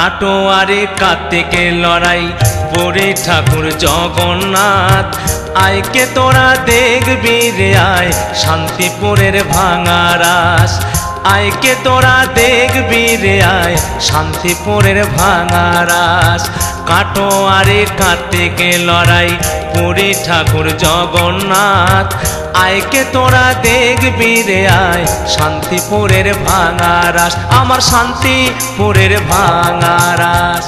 কাটোয়ারে কার্তিকে লড়াই পড়ে ঠাকুর জগন্নাথ। আয়কে তোরা দেখবি রে আয় শান্তিপুরের ভাঙা রাস। আয়কে তোরা দেখবি রে আয় শান্তিপুরের ভাঙা রাস। কাটোয়ারে কার্তিকে লড়াই পড়ে ঠাকুর জগন্নাথ। আয়কে তোরা দেখবি রে আয় শান্তিপুরের ভাঙা রাস। আমার শান্তিপুরের ভাঙা রাস।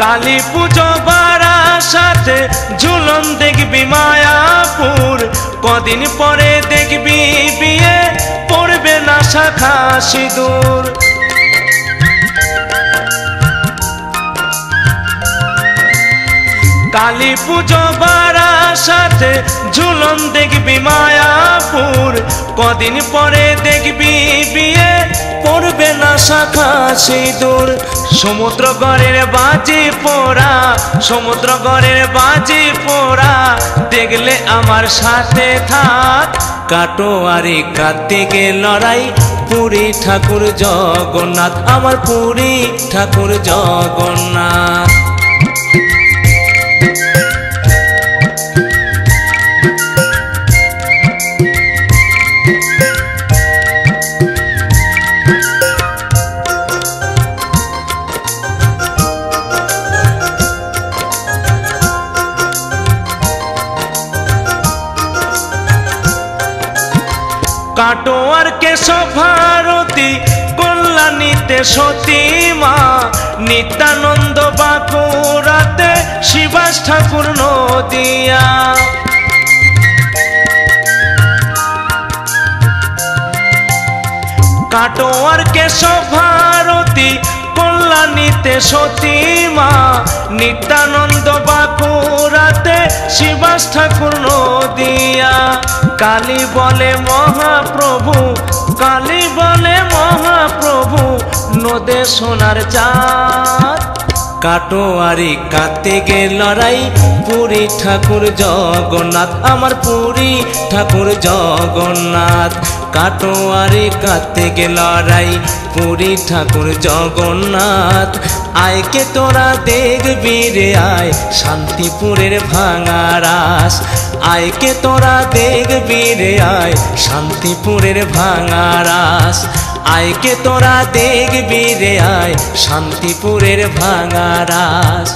কালী পুজো বারাসাতে ঝুলন দেখবি মায়াপুর। কদিন পরে দেখবি বিয়ে পড়বে না শাখা সিঁদুর। কালী পুজো বারাসাতে ঝুলন দেখবি মায়াপুর। কদিন পরে দেখবি বিয়ে পড়বে না শাখা সিঁদুর। সমুদ্রগড়ের বাজি পোড়া, সমুদ্রগড়ের বাজি পোড়া দেখলে আমার সাথে থাক। কাটোয়ারে কার্তিকে লড়াই পুরী ঠাকুর জগন্নাথ। আমার পুরী ঠাকুর জগন্নাথ। কাটোয়ার কেশব ভারতী কল্যাণীতে সতী মা। নিত্যানন্দ বাঁকুড়াতে শিবাস ঠাকুর নদিয়া। কাটোয়ার কেশব ভারতী কল্যাণীতে সতী মা। নিত্যানন্দ বাঁকুড়াতে শিবাস ঠাকুর নদিয়া। কালী বলে মহাপ্রভু, কালী বলে মহাপ্রভু নদে সোনার চাঁদ। কাটোয়ারি কার্তিকে লড়াই পুরী ঠাকুর জগন্নাথ। আমার পুরী ঠাকুর জগন্নাথ। কাটোয়ারি কার্তিকে লড়াই পুরী ঠাকুর জগন্নাথ। আয়কে তোরা দেখবি রে আয় শান্তিপুরের ভাঙা রাস। আয়কে তোরা দেখবি রে আয় শান্তিপুরের ভাঙা রাস। আয়কে তোরা দেখবি রে আয় শান্তিপুরের ভাঙা রাস।